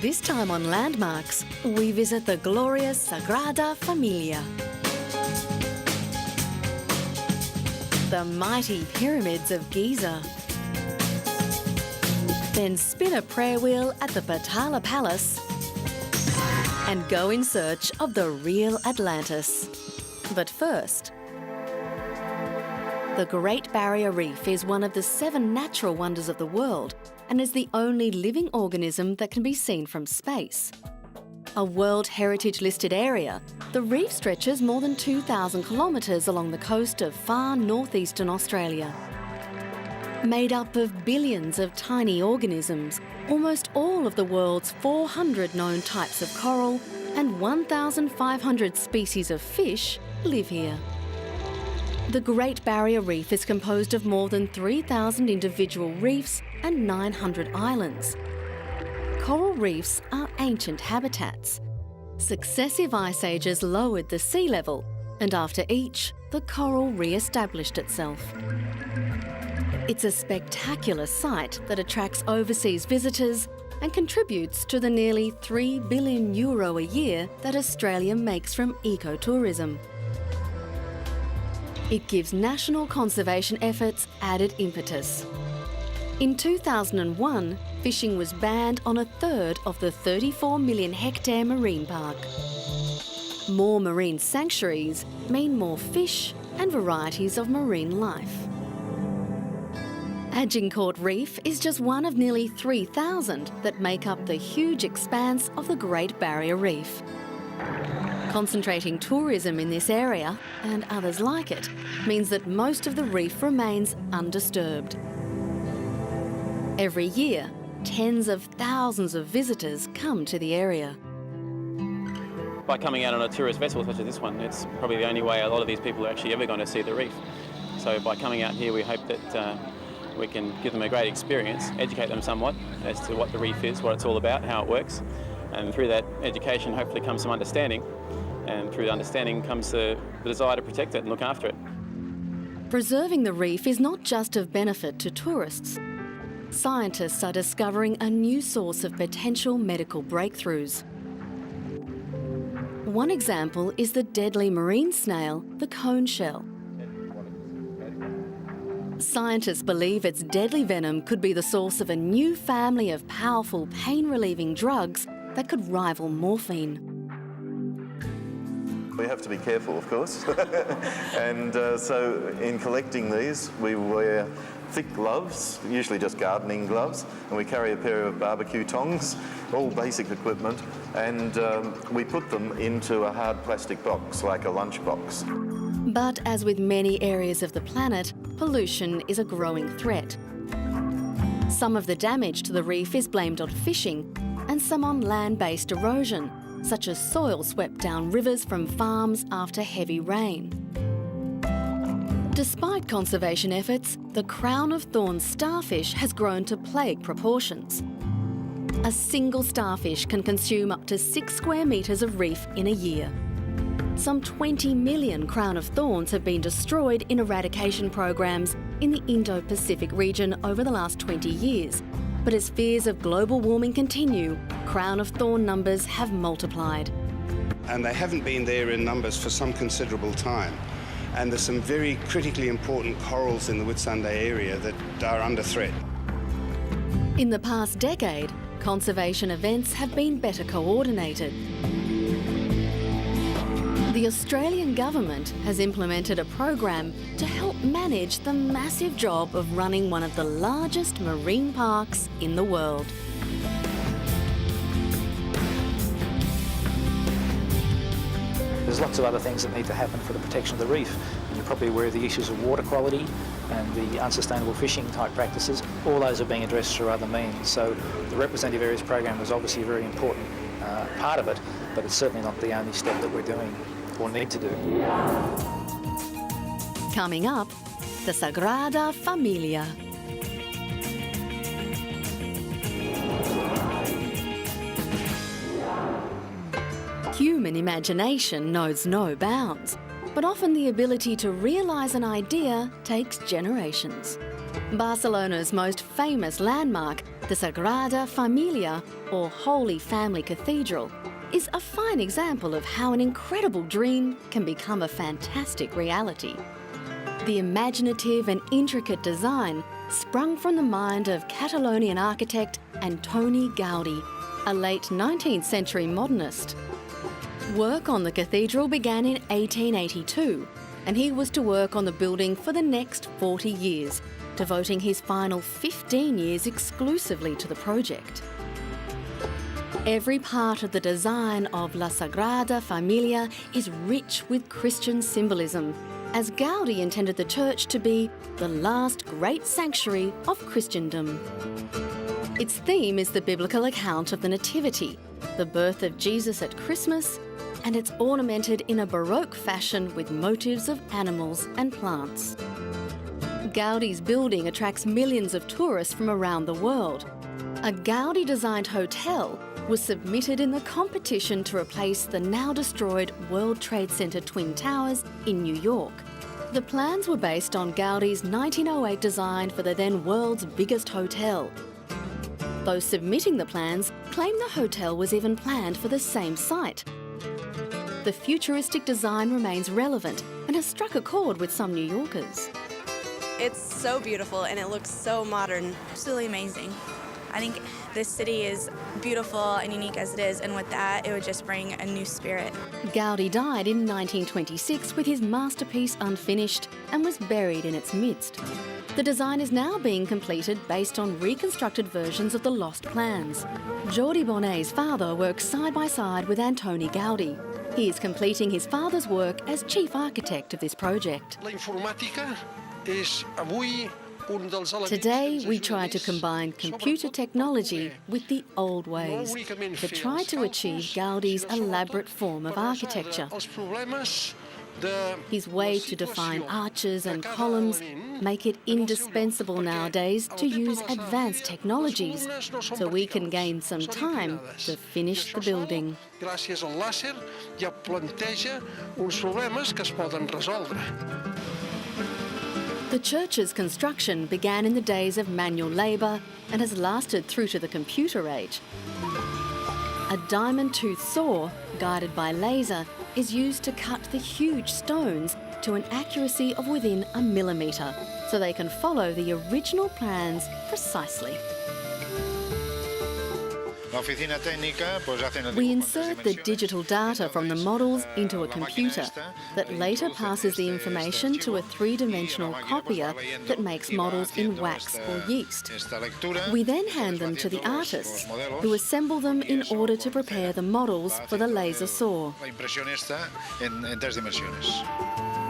This time on Landmarks, we visit the glorious Sagrada Familia. The mighty pyramids of Giza. Then spin a prayer wheel at the Patala Palace and go in search of the real Atlantis. But first, the Great Barrier Reef is one of the 7 natural wonders of the world and is the only living organism that can be seen from space. A World Heritage listed area, the reef stretches more than 2,000 kilometres along the coast of far northeastern Australia. Made up of billions of tiny organisms, almost all of the world's 400 known types of coral and 1,500 species of fish live here. The Great Barrier Reef is composed of more than 3,000 individual reefs and 900 islands. Coral reefs are ancient habitats. Successive ice ages lowered the sea level, and after each, the coral re-established itself. It's a spectacular sight that attracts overseas visitors and contributes to the nearly €3 billion a year that Australia makes from ecotourism. It gives national conservation efforts added impetus. In 2001, fishing was banned on a third of the 34 million hectare marine park. More marine sanctuaries mean more fish and varieties of marine life. Agincourt Reef is just one of nearly 3,000 that make up the huge expanse of the Great Barrier Reef. Concentrating tourism in this area, and others like it, means that most of the reef remains undisturbed. Every year, tens of thousands of visitors come to the area. By coming out on a tourist vessel such as this one, it's probably the only way a lot of these people are actually ever going to see the reef. So by coming out here, we hope that we can give them a great experience, educate them somewhat as to what the reef is, what it's all about, how it works. And through that education, hopefully comes some understanding. And through the understanding comes the desire to protect it and look after it. Preserving the reef is not just of benefit to tourists. Scientists are discovering a new source of potential medical breakthroughs. One example is the deadly marine snail, the cone shell. Scientists believe its deadly venom could be the source of a new family of powerful pain-relieving drugs that could rival morphine. We have to be careful, of course, and so in collecting these we wear thick gloves, usually just gardening gloves, and we carry a pair of barbecue tongs, all basic equipment, and we put them into a hard plastic box, like a lunch box. But as with many areas of the planet, pollution is a growing threat. Some of the damage to the reef is blamed on fishing, and some on land-based erosion, such as soil swept down rivers from farms after heavy rain. Despite conservation efforts, the crown of thorns starfish has grown to plague proportions. A single starfish can consume up to 6 square metres of reef in a year. Some 20 million crown of thorns have been destroyed in eradication programs in the Indo-Pacific region over the last 20 years. But as fears of global warming continue, crown of thorn numbers have multiplied. And they haven't been there in numbers for some considerable time. And there's some very critically important corals in the Whitsunday area that are under threat. In the past decade, conservation events have been better coordinated. The Australian government has implemented a program to help manage the massive job of running one of the largest marine parks in the world. There's lots of other things that need to happen for the protection of the reef. You're probably aware of the issues of water quality and the unsustainable fishing type practices. All those are being addressed through other means. So the Representative Areas Program is obviously a very important part of it, but it's certainly not the only step that we're doing or need to do. Coming up, the Sagrada Familia. Human imagination knows no bounds, but often the ability to realise an idea takes generations. Barcelona's most famous landmark, the Sagrada Familia, or Holy Family Cathedral, is a fine example of how an incredible dream can become a fantastic reality. The imaginative and intricate design sprung from the mind of Catalonian architect Antoni Gaudí, a late 19th century modernist. Work on the cathedral began in 1882, and he was to work on the building for the next 40 years, devoting his final 15 years exclusively to the project. Every part of the design of La Sagrada Familia is rich with Christian symbolism, as Gaudí intended the church to be the last great sanctuary of Christendom. Its theme is the biblical account of the Nativity, the birth of Jesus at Christmas, and it's ornamented in a Baroque fashion with motifs of animals and plants. Gaudí's building attracts millions of tourists from around the world. A Gaudí-designed hotel was submitted in the competition to replace the now-destroyed World Trade Center Twin Towers in New York. The plans were based on Gaudí's 1908 design for the then world's biggest hotel. Those submitting the plans claim the hotel was even planned for the same site. The futuristic design remains relevant and has struck a chord with some New Yorkers. It's so beautiful and it looks so modern. Absolutely amazing. I think this city is beautiful and unique as it is, and with that, it would just bring a new spirit. Gaudí died in 1926 with his masterpiece unfinished and was buried in its midst. The design is now being completed based on reconstructed versions of the lost plans. Jordi Bonet's father works side by side with Antoni Gaudí. He is completing his father's work as chief architect of this project. Today, we try to combine computer technology with the old ways, to try to achieve Gaudí's elaborate form of architecture. His way to define arches and columns make it indispensable nowadays to use advanced technologies so we can gain some time to finish the building. The church's construction began in the days of manual labour and has lasted through to the computer age. A diamond-toothed saw, guided by laser, is used to cut the huge stones to an accuracy of within a millimetre, so they can follow the original plans precisely. We insert the digital data from the models into a computer that later passes the information to a three-dimensional copier that makes models in wax or yeast. We then hand them to the artists, who assemble them in order to prepare the models for the laser saw.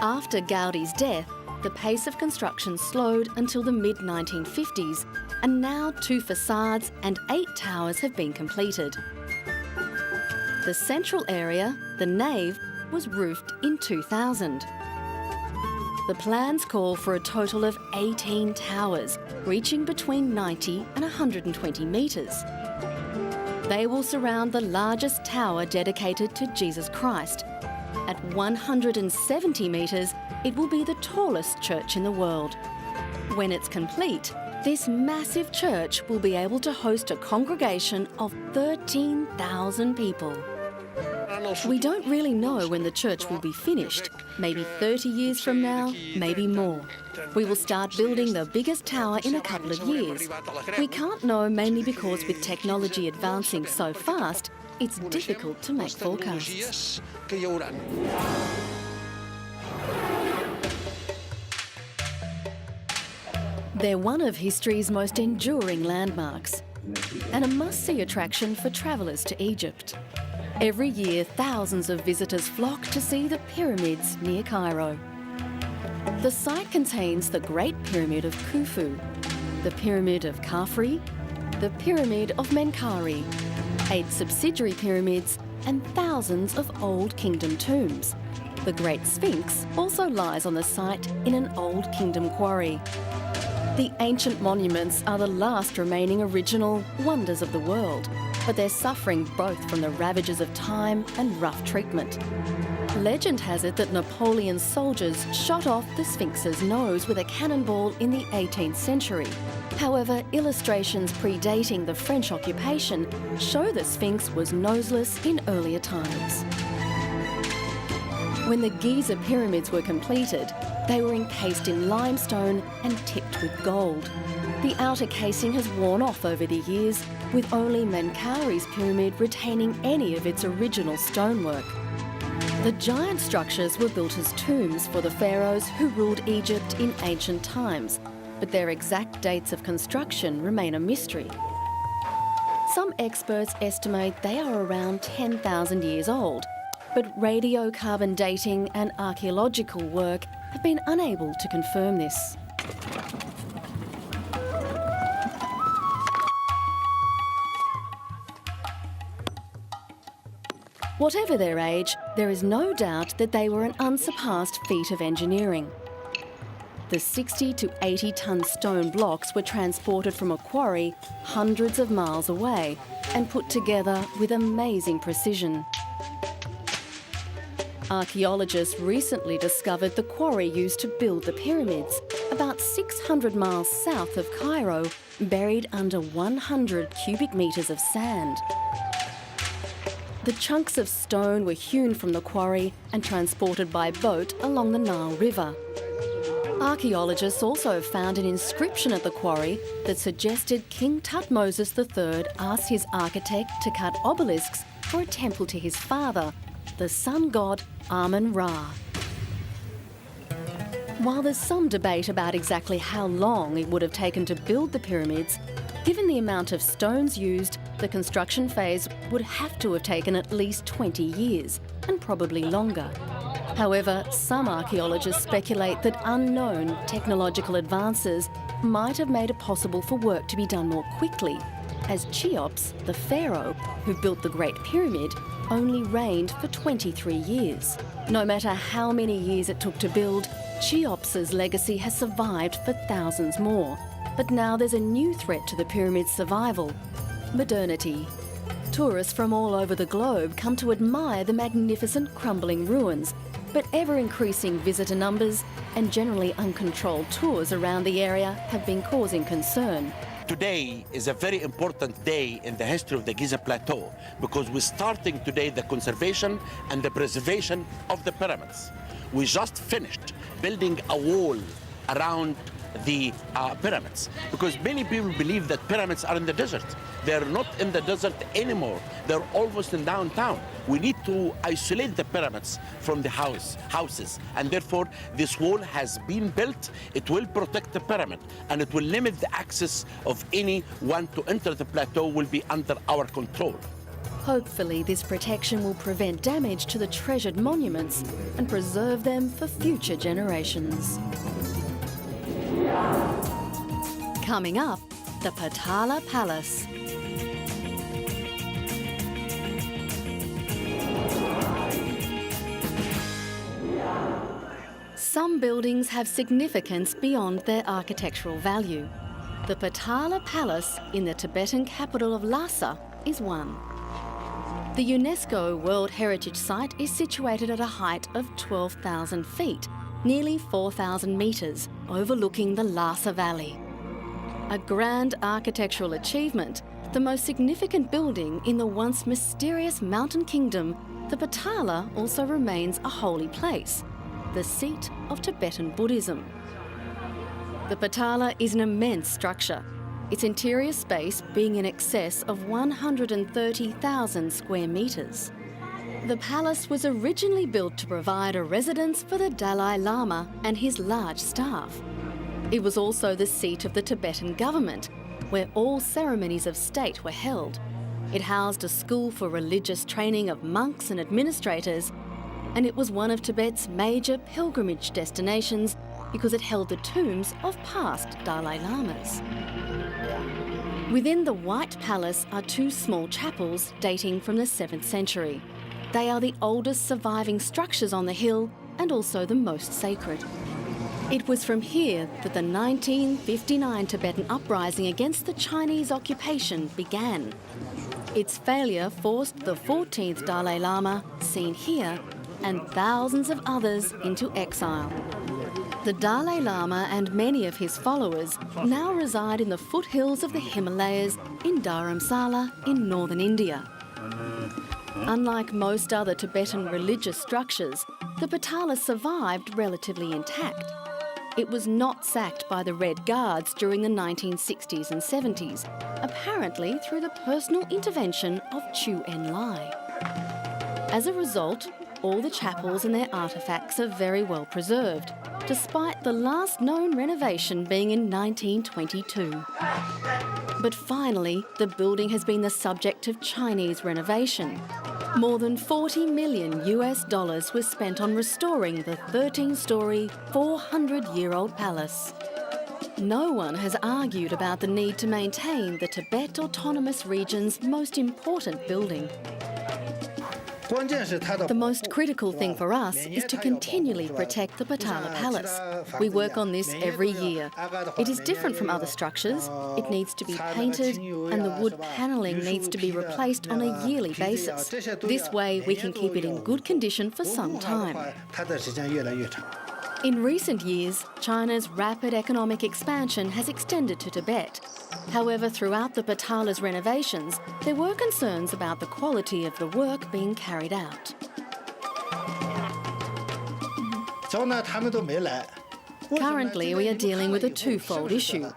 After Gaudí's death, the pace of construction slowed until the mid-1950s, and now 2 facades and 8 towers have been completed. The central area, the nave, was roofed in 2000. The plans call for a total of 18 towers, reaching between 90 and 120 metres. They will surround the largest tower dedicated to Jesus Christ. At 170 metres, it will be the tallest church in the world. When it's complete, this massive church will be able to host a congregation of 13,000 people. We don't really know when the church will be finished. Maybe 30 years from now, maybe more. We will start building the biggest tower in a couple of years. We can't know mainly because with technology advancing so fast, it's difficult to make forecasts. They're one of history's most enduring landmarks and a must-see attraction for travellers to Egypt. Every year, thousands of visitors flock to see the pyramids near Cairo. The site contains the Great Pyramid of Khufu, the Pyramid of Khafre, the Pyramid of Menkaure, 8 subsidiary pyramids, and thousands of Old Kingdom tombs. The Great Sphinx also lies on the site in an Old Kingdom quarry. The ancient monuments are the last remaining original wonders of the world. but they're suffering both from the ravages of time and rough treatment. Legend has it that Napoleon's soldiers shot off the Sphinx's nose with a cannonball in the 18th century. However, illustrations predating the French occupation show the Sphinx was noseless in earlier times. When the Giza pyramids were completed, they were encased in limestone and tipped with gold. The outer casing has worn off over the years, with only Menkauri's pyramid retaining any of its original stonework. The giant structures were built as tombs for the pharaohs who ruled Egypt in ancient times, but their exact dates of construction remain a mystery. Some experts estimate they are around 10,000 years old, but radiocarbon dating and archaeological work have been unable to confirm this. Whatever their age, there is no doubt that they were an unsurpassed feat of engineering. The 60 to 80-tonne stone blocks were transported from a quarry hundreds of miles away and put together with amazing precision. Archaeologists recently discovered the quarry used to build the pyramids, about 600 miles south of Cairo, buried under 100 cubic metres of sand. The chunks of stone were hewn from the quarry and transported by boat along the Nile River. Archaeologists also found an inscription at the quarry that suggested King Tutmosis III asked his architect to cut obelisks for a temple to his father, the sun god Amun-Ra. While there's some debate about exactly how long it would have taken to build the pyramids, given the amount of stones used, the construction phase would have to have taken at least 20 years, and probably longer. However, some archaeologists speculate that unknown technological advances might have made it possible for work to be done more quickly, as Cheops, the pharaoh who built the Great Pyramid, only reigned for 23 years. No matter how many years it took to build, Cheops's legacy has survived for thousands more. But now there's a new threat to the pyramid's survival: modernity. Tourists from all over the globe come to admire the magnificent crumbling ruins, but ever-increasing visitor numbers and generally uncontrolled tours around the area have been causing concern. Today is a very important day in the history of the Giza Plateau because we're starting today the conservation and the preservation of the pyramids. We just finished building a wall around the pyramids, because many people believe that pyramids are in the desert. They're not in the desert anymore. They're almost in downtown. We need to isolate the pyramids from the houses, and therefore this wall has been built. It will protect the pyramid, and it will limit the access of anyone to enter the plateau. Will be under our control. Hopefully, this protection will prevent damage to the treasured monuments and preserve them for future generations. Coming up, the Potala Palace. Some buildings have significance beyond their architectural value. The Potala Palace in the Tibetan capital of Lhasa is one. The UNESCO World Heritage Site is situated at a height of 12,000 feet, nearly 4,000 metres, overlooking the Lhasa Valley. A grand architectural achievement, the most significant building in the once mysterious mountain kingdom, the Potala also remains a holy place, the seat of Tibetan Buddhism. The Potala is an immense structure, its interior space being in excess of 130,000 square metres. The palace was originally built to provide a residence for the Dalai Lama and his large staff. It was also the seat of the Tibetan government, where all ceremonies of state were held. It housed a school for religious training of monks and administrators, and it was one of Tibet's major pilgrimage destinations because it held the tombs of past Dalai Lamas. Within the White Palace are two small chapels dating from the 7th century. They are the oldest surviving structures on the hill and also the most sacred. It was from here that the 1959 Tibetan uprising against the Chinese occupation began. Its failure forced the 14th Dalai Lama, seen here, and thousands of others into exile. The Dalai Lama and many of his followers now reside in the foothills of the Himalayas in Dharamsala in northern India. Unlike most other Tibetan religious structures, the Patala survived relatively intact. It was not sacked by the Red Guards during the 1960s and 70s, apparently through the personal intervention of Chu Enlai. As a result, all the chapels and their artefacts are very well preserved, despite the last known renovation being in 1922. But finally, the building has been the subject of Chinese renovation. More than $40 million was spent on restoring the 13-storey, 400-year-old palace. No one has argued about the need to maintain the Tibet Autonomous Region's most important building. The most critical thing for us is to continually protect the Patala Palace. We work on this every year. It is different from other structures. It needs to be painted and the wood panelling needs to be replaced on a yearly basis. This way we can keep it in good condition for some time. In recent years, China's rapid economic expansion has extended to Tibet. However, throughout the Patala's renovations, there were concerns about the quality of the work being carried out. Currently, we are dealing with a twofold issue: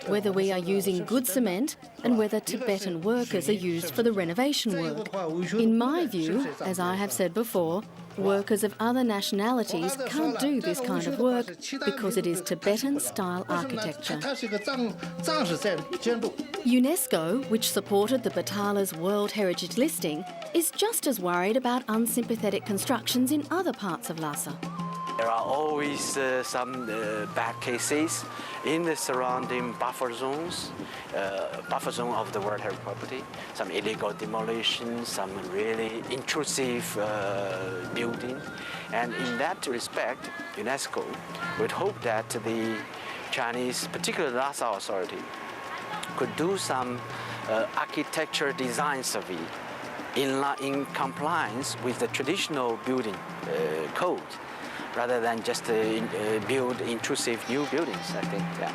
whether we are using good cement and whether Tibetan workers are used for the renovation work. In my view, as I have said before, workers of other nationalities can't do this kind of work because it is Tibetan-style architecture. UNESCO, which supported the Patala's World Heritage listing, is just as worried about unsympathetic constructions in other parts of Lhasa. There are always some bad cases in the surrounding buffer zones of the World Heritage Property, some illegal demolition, some really intrusive building. And in that respect, UNESCO would hope that the Chinese, particularly Lhasa authority, could do some architecture design survey in compliance with the traditional building code, rather than just build intrusive new buildings, I think, yeah.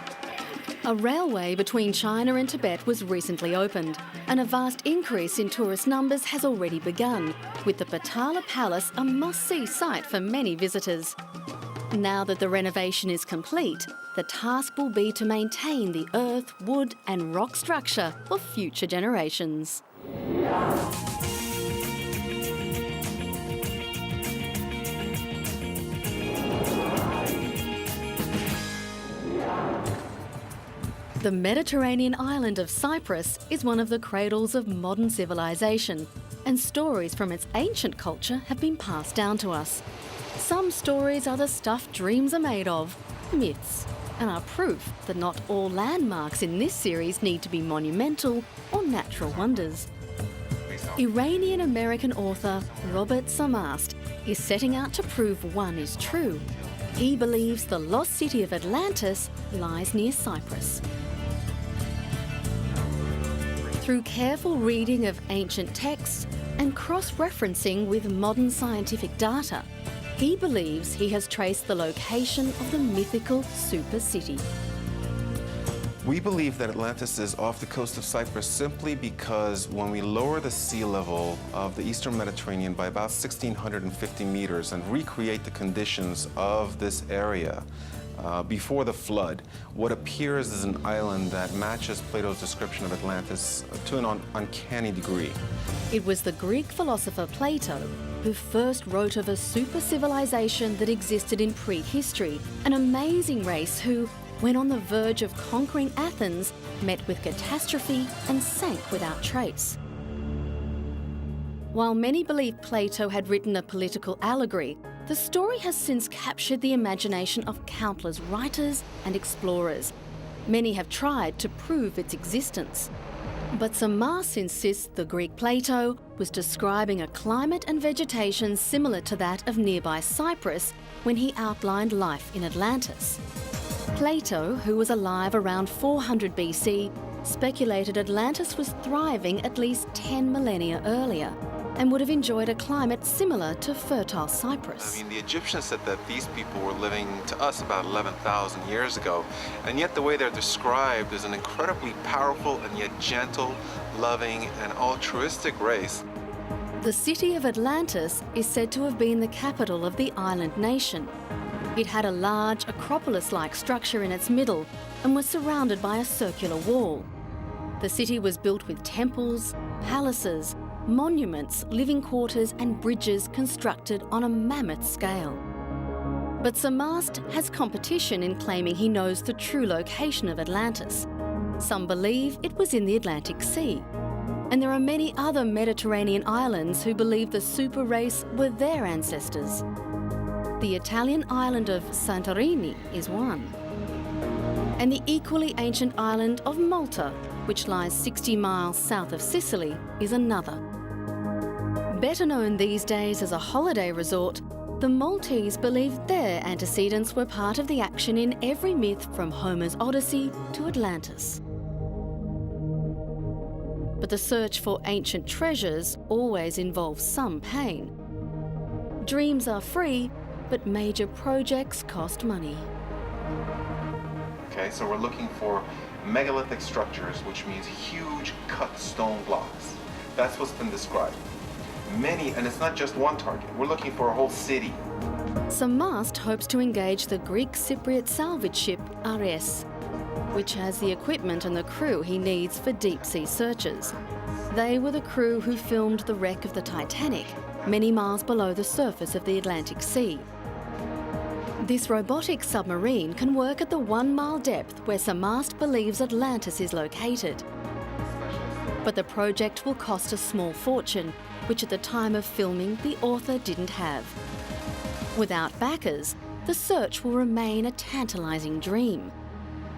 A railway between China and Tibet was recently opened, and a vast increase in tourist numbers has already begun, with the Patala Palace a must-see sight for many visitors. Now that the renovation is complete, the task will be to maintain the earth, wood and rock structure for future generations. The Mediterranean island of Cyprus is one of the cradles of modern civilization, and stories from its ancient culture have been passed down to us. Some stories are the stuff dreams are made of, myths, and are proof that not all landmarks in this series need to be monumental or natural wonders. Iranian-American author Robert Samast is setting out to prove one is true. He believes the lost city of Atlantis lies near Cyprus. Through careful reading of ancient texts and cross-referencing with modern scientific data, he believes he has traced the location of the mythical super city. We believe that Atlantis is off the coast of Cyprus simply because when we lower the sea level of the eastern Mediterranean by about 1,650 meters and recreate the conditions of this area before the flood, what appears is an island that matches Plato's description of Atlantis to an uncanny degree. It was the Greek philosopher Plato who first wrote of a super civilization that existed in prehistory, an amazing race who, when on the verge of conquering Athens, met with catastrophe and sank without trace. While many believe Plato had written a political allegory, the story has since captured the imagination of countless writers and explorers. Many have tried to prove its existence. But Samast insists the Greek Plato was describing a climate and vegetation similar to that of nearby Cyprus when he outlined life in Atlantis. Plato, who was alive around 400 BC, speculated Atlantis was thriving at least 10 millennia earlier and would have enjoyed a climate similar to fertile Cyprus. I mean, the Egyptians said that these people were living to us about 11,000 years ago, and yet the way they're described is an incredibly powerful and yet gentle, loving, and altruistic race. The city of Atlantis is said to have been the capital of the island nation. It had a large Acropolis-like structure in its middle and was surrounded by a circular wall. The city was built with temples, palaces, monuments, living quarters and bridges constructed on a mammoth scale. But Samast has competition in claiming he knows the true location of Atlantis. Some believe it was in the Atlantic Sea. And there are many other Mediterranean islands who believe the super race were their ancestors. The Italian island of Santorini is one. And the equally ancient island of Malta, which lies 60 miles south of Sicily, is another. Better known these days as a holiday resort, the Maltese believe their antecedents were part of the action in every myth from Homer's Odyssey to Atlantis. But the search for ancient treasures always involves some pain. Dreams are free, but major projects cost money. Okay, so we're looking for megalithic structures, which means huge cut stone blocks. That's what's been described. Many, and it's not just one target. We're looking for a whole city. Samast hopes to engage the Greek Cypriot salvage ship Ares, which has the equipment and the crew he needs for deep-sea searches. They were the crew who filmed the wreck of the Titanic, many miles below the surface of the Atlantic Sea. This robotic submarine can work at the 1 mile depth where Samast believes Atlantis is located. But the project will cost a small fortune, which at the time of filming the author didn't have. Without backers, the search will remain a tantalising dream.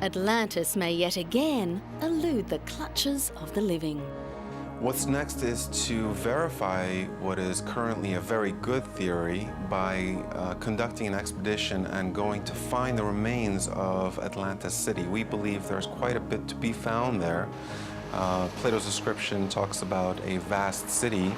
Atlantis may yet again elude the clutches of the living. What's next is to verify what is currently a very good theory by conducting an expedition and going to find the remains of Atlantis City. We believe there's quite a bit to be found there. Plato's description talks about a vast city.